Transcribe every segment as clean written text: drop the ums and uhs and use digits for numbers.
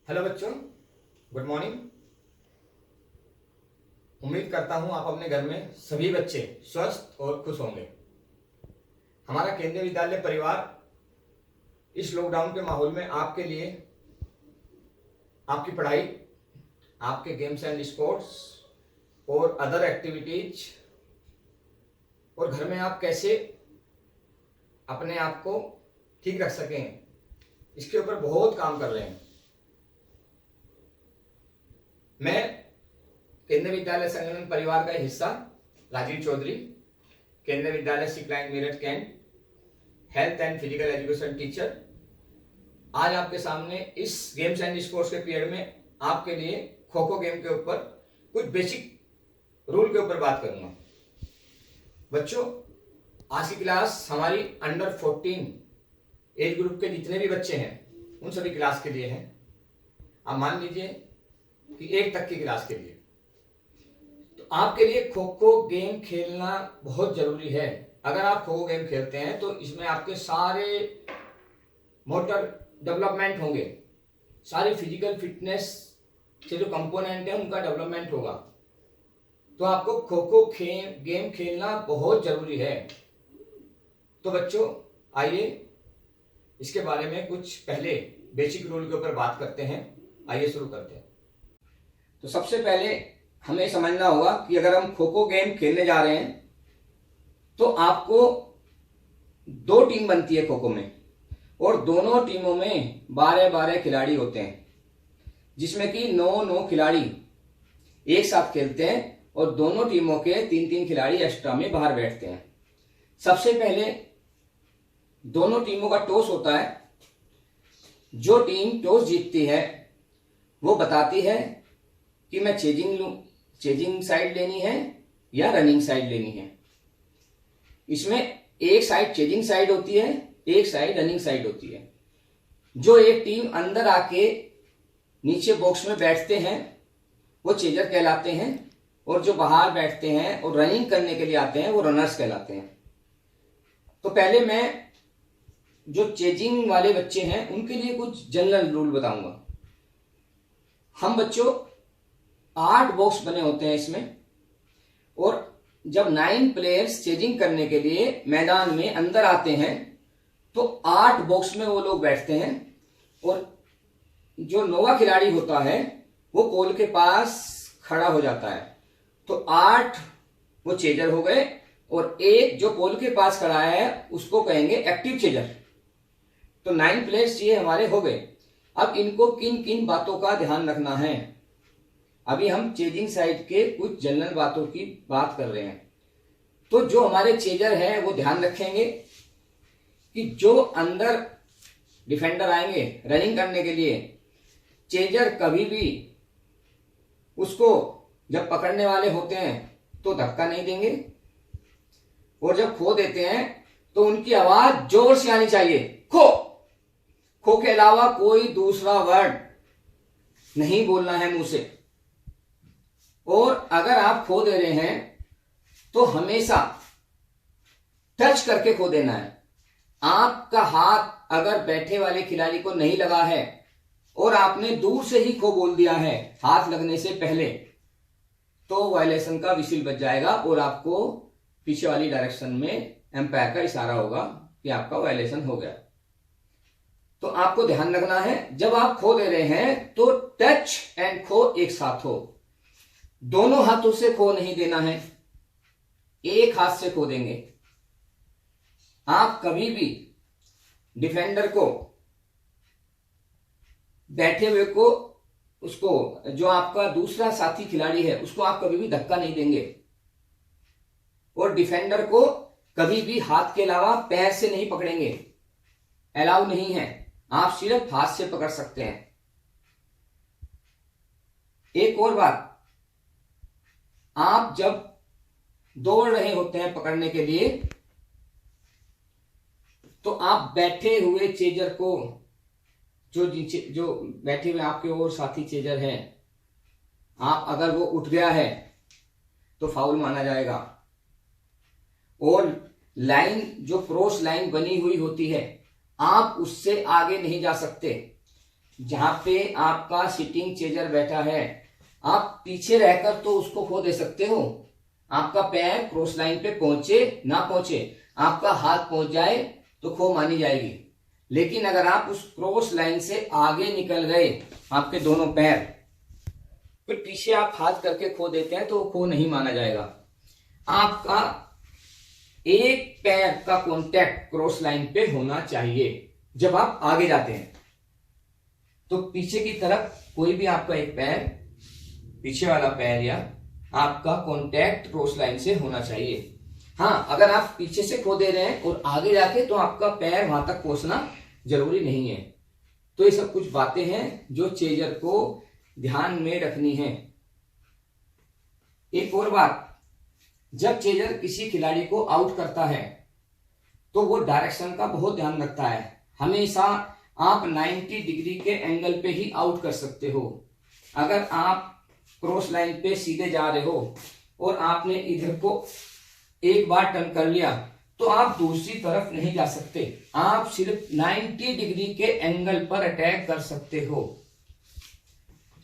Hello बच्चों, good morning. उम्मीद करता हूं आप अपने घर में सभी बच्चे स्वस्थ और खुश होंगे। हमारा केंद्रीय विद्यालय परिवार इस लॉकडाउन के माहौल में आपके लिए आपकी पढ़ाई, आपके गेम्स एंड स्पोर्ट्स और अदर एक्टिविटीज और घर में आप कैसे अपने आप को ठीक रख सकें, इसके ऊपर बहुत काम कर रहे हैं। मैं केंद्रीय विद्यालय संगठन परिवार का हिस्सा राजीव चौधरी, केंद्रीय विद्यालय सिकलाइन Meerut Cantt, health and physical education teacher, आज आपके सामने इस गेम्स एंड स्पोर्ट्स के पीरियड में आपके लिए खो खो गेम के ऊपर कुछ बेसिक रूल के ऊपर बात करूंगा। बच्चों, आज की क्लास हमारी अंडर 14 एज ग्रुप के जितने भी बच्चे हैं उन सभी क्लास के लिए है। आप मान लीजिए कि 1 तक की क्लास के लिए, तो आपके लिए खो खो गेम खेलना बहुत जरूरी है। अगर आप खो खो गेम खेलते हैं तो इसमें आपके सारे मोटर डेवलपमेंट होंगे, सारी फिजिकल फिटनेस के जो कंपोनेंट है उनका डेवलपमेंट होगा। तो आपको खो खो गेम खेलना बहुत जरूरी है। तो बच्चों, आइए इसके बारे में कुछ पहले बेसिक रूल के ऊपर बात करते हैं। आइए शुरू करते हैं। तो सबसे पहले हमें समझना होगा कि अगर हम खो खो गेम खेलने जा रहे हैं तो आपको 2 टीम बनती है खो खो में, और दोनों टीमों में 12-12 खिलाड़ी होते हैं, जिसमें कि 9 खिलाड़ी एक साथ खेलते हैं और दोनों टीमों के 3-3 खिलाड़ी एक्स्ट्रा में बाहर बैठते हैं। सबसे पहले दोनों टीमों का टॉस होता है। जो टीम टॉस जीतती है वो बताती है कि मैं चेजिंग साइड लेनी है या रनिंग साइड लेनी है। इसमें एक साइड चेजिंग साइड होती है, एक साइड रनिंग साइड होती है। जो एक टीम अंदर आके नीचे बॉक्स में बैठते हैं वो चेजर कहलाते हैं, और जो बाहर बैठते हैं और रनिंग करने के लिए आते हैं वो रनर्स कहलाते हैं। तो पहले मैं जो चेजिंग वाले बच्चे हैं उनके लिए कुछ जनरल रूल बताऊंगा। हम बच्चों 8 बॉक्स बने होते हैं इसमें, और जब 9 प्लेयर्स चेजिंग करने के लिए मैदान में अंदर आते हैं तो 8 बॉक्स में वो लोग बैठते हैं, और जो 9वां खिलाड़ी होता है वो गोल के पास खड़ा हो जाता है। तो 8 वो चेजर हो गए, और एक जो गोल के पास खड़ा है उसको कहेंगे एक्टिव चेजर। तो 9 प्लेयर्स ये हमारे हो गए। अब इनको किन किन बातों का ध्यान रखना है, अभी हम चेजिंग साइड के कुछ जनरल बातों की बात कर रहे हैं। तो जो हमारे चेजर है वो ध्यान रखेंगे कि जो अंदर डिफेंडर आएंगे रनिंग करने के लिए, चेजर कभी भी उसको जब पकड़ने वाले होते हैं तो धक्का नहीं देंगे, और जब खो देते हैं तो उनकी आवाज जोर से आनी चाहिए। खो खो के अलावा कोई दूसरा वर्ड नहीं बोलना है मुंह से। और अगर आप खो दे रहे हैं तो हमेशा टच करके खो देना है। आपका हाथ अगर बैठे वाले खिलाड़ी को नहीं लगा है और आपने दूर से ही खो बोल दिया है हाथ लगने से पहले, तो वायलेशन का विसिल बज जाएगा और आपको पीछे वाली डायरेक्शन में एम्पायर का इशारा होगा कि आपका वायलेशन हो गया। तो आपको ध्यान रखना है, जब आप खो दे रहे हैं तो टच एंड खो एक साथ हो। दोनों हाथों से खो नहीं देना है, एक हाथ से खो देंगे। आप कभी भी डिफेंडर को, बैठे हुए को, उसको जो आपका दूसरा साथी खिलाड़ी है उसको आप कभी भी धक्का नहीं देंगे, और डिफेंडर को कभी भी हाथ के अलावा पैर से नहीं पकड़ेंगे, अलाउ नहीं है। आप सिर्फ हाथ से पकड़ सकते हैं। एक और बात, आप जब दौड़ रहे होते हैं पकड़ने के लिए तो आप बैठे हुए चेजर को, जो बैठे हुए आपके और साथी चेजर हैं, आप अगर वो उठ गया है तो फाउल माना जाएगा। और लाइन जो क्रॉस लाइन बनी हुई होती है आप उससे आगे नहीं जा सकते। जहां पे आपका सिटिंग चेजर बैठा है, आप पीछे रहकर तो उसको खो दे सकते हो। आपका पैर क्रॉस लाइन पे पहुंचे ना पहुंचे, आपका हाथ पहुंच जाए तो खो मानी जाएगी। लेकिन अगर आप उस क्रॉस लाइन से आगे निकल गए, आपके दोनों पैर, फिर पीछे आप हाथ करके खो देते हैं तो खो नहीं माना जाएगा। आपका एक पैर का कांटेक्ट क्रॉस लाइन पे होना चाहिए जब आप आगे जाते हैं। तो पीछे की तरफ कोई भी आपका एक पैर, पीछे वाला पैर या आपका कांटेक्ट क्रॉस लाइन से होना चाहिए। हाँ, अगर आप पीछे से खो दे रहे हैं और आगे जाके तो आपका पैर वहां तक पहुंचना जरूरी नहीं है। तो ये सब कुछ बातें हैं जो चेजर को ध्यान में रखनी है। एक और बात, जब चेजर किसी खिलाड़ी को आउट करता है तो वो डायरेक्शन का बहुत ध्यान रखता है। हमेशा आप 90 डिग्री के एंगल पे ही आउट कर सकते हो। अगर आप क्रॉस लाइन पे सीधे जा रहे हो और आपने इधर को एक बार टर्न कर लिया तो आप दूसरी तरफ नहीं जा सकते। आप सिर्फ 90 डिग्री के एंगल पर अटैक कर सकते हो।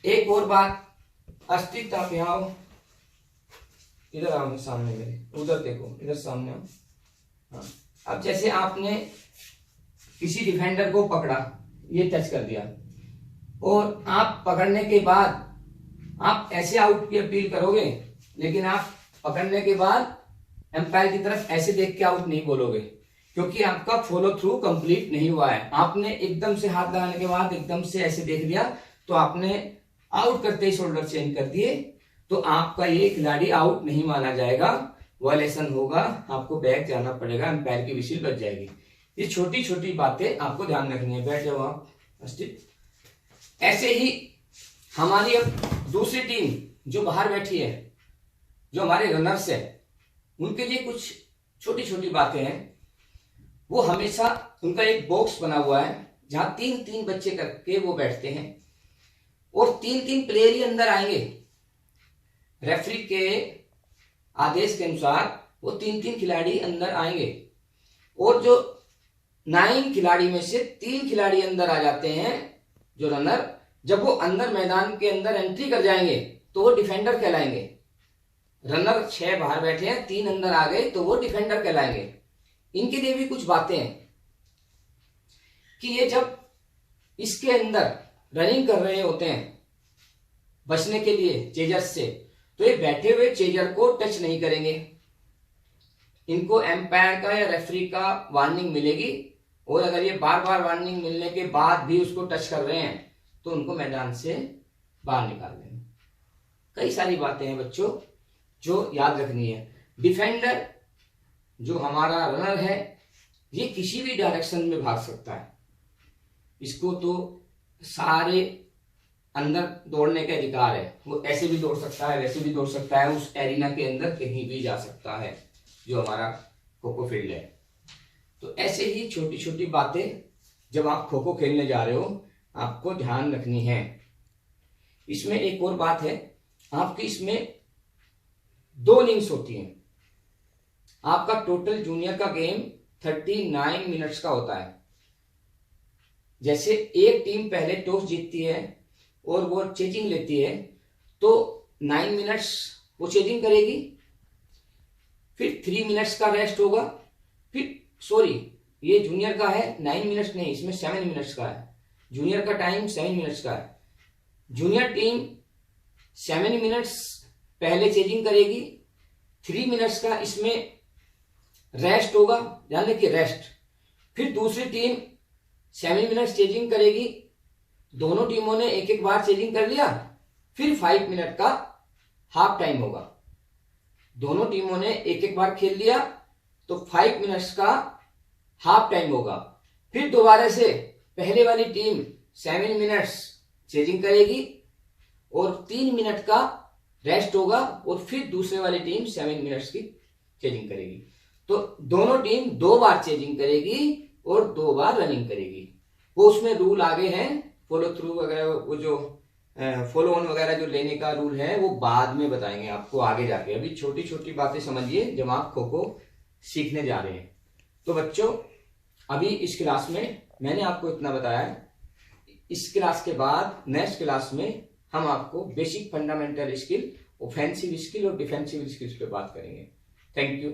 एक और बात, अस्थिरता पे आओ, इधर आओ सामने मेरे, उधर देखो, इधर सामने आओ। हाँ, अब जैसे आपने किसी डिफेंडर को पकड़ा, ये टच कर दिया, और आप पकड़ने के बाद आप ऐसे आउट की अपील करोगे, लेकिन आप पकड़ने के बाद एम्पायर की तरफ ऐसे देख के आउट नहीं बोलोगे, क्योंकि आपका फॉलो थ्रू कंप्लीट नहीं हुआ है। आपने एकदम से हाथ लगाने के बाद एकदम से ऐसे देख लिया तो आपने आउट करते ही शोल्डर चेंज कर दिए, तो आपका ये खिलाड़ी आउट नहीं माना जाएगा, वायलेशन होगा, आपको बैक जाना पड़ेगा, एम्पायर की विसिल बच जाएगी। ये छोटी छोटी बातें आपको ध्यान रखनी है। बैठ जाओ आप। ऐसे ही हमारी अब दूसरी टीम जो बाहर बैठी है, जो हमारे रनर्स है, उनके लिए कुछ छोटी छोटी बातें हैं। वो हमेशा, उनका एक बॉक्स बना हुआ है जहां 3-3 बच्चे करके वो बैठते हैं और 3-3 प्लेयर ही अंदर आएंगे। रेफरी के आदेश के अनुसार वो 3-3 खिलाड़ी अंदर आएंगे और जो 9 खिलाड़ी में से 3 खिलाड़ी अंदर आ जाते हैं, जो रनर, जब वो अंदर मैदान के अंदर एंट्री कर जाएंगे तो वो डिफेंडर कहलाएंगे। रनर 6 बाहर बैठे हैं, 3 अंदर आ गए तो वो डिफेंडर कहलाएंगे। इनके लिए भी कुछ बातें हैं कि ये जब इसके अंदर रनिंग कर रहे होते हैं बचने के लिए चेजर्स से, तो ये बैठे हुए चेजर को टच नहीं करेंगे। इनको एम्पायर का या रेफरी का वार्निंग मिलेगी, और अगर ये बार बार वार्निंग मिलने के बाद भी उसको टच कर रहे हैं तो उनको मैदान से बाहर निकाल देंगे। कई सारी बातें हैं बच्चों जो याद रखनी है। डिफेंडर जो हमारा रनर है, ये किसी भी डायरेक्शन में भाग सकता है। इसको तो सारे अंदर दौड़ने के अधिकार है। वो ऐसे भी दौड़ सकता है, वैसे भी दौड़ सकता है, उस एरिना के अंदर कहीं भी जा सकता है, जो हमारा खो खो फील्ड है। तो ऐसे ही छोटी छोटी बातें जब आप खो खो खेलने जा रहे हो आपको ध्यान रखनी है। इसमें एक और बात है, आपकी इसमें 2 इनिंग्स होती हैं। आपका टोटल जूनियर का गेम 39 मिनट्स का होता है। जैसे एक टीम पहले टॉस जीतती है और वो चेजिंग लेती है, तो 9 मिनट्स वो चेजिंग करेगी, फिर 3 मिनट्स का रेस्ट होगा, फिर ये जूनियर का है 9 मिनट्स नहीं, इसमें 7 मिनट्स का है। जूनियर का टाइम 7 मिनट्स का है। जूनियर टीम 7 मिनट्स पहले चेजिंग करेगी, 3 मिनट्स का इसमें रेस्ट होगा, यानी कि रेस्ट। फिर दूसरी टीम 7 मिनट्स चेजिंग करेगी, दोनों टीमों ने एक एक बार चेजिंग कर लिया, फिर 5 मिनट का हाफ टाइम होगा। दोनों टीमों ने एक एक बार खेल लिया तो 5 मिनट्स का हाफ टाइम होगा। फिर दोबारा से पहले वाली टीम 7 मिनट्स चेजिंग करेगी और 3 मिनट का रेस्ट होगा, और फिर दूसरे वाली टीम 7 मिनट्स की चेजिंग करेगी। तो दोनों टीम 2 बार चेजिंग करेगी और 2 बार रनिंग करेगी। वो उसमें रूल आगे हैं, फॉलो थ्रू वगैरह, वो जो फॉलो ऑन वगैरह जो लेने का रूल है वो बाद में बताएंगे आपको आगे जाके। अभी छोटी छोटी बातें समझिए जब आप खो खो सीखने जा रहे हैं। तो बच्चों, अभी इस क्लास में मैंने आपको इतना बताया है। इस क्लास के बाद नेक्स्ट क्लास में हम आपको basic fundamental skill, offensive skill और डिफेंसिव स्किल्स पे बात करेंगे। Thank you.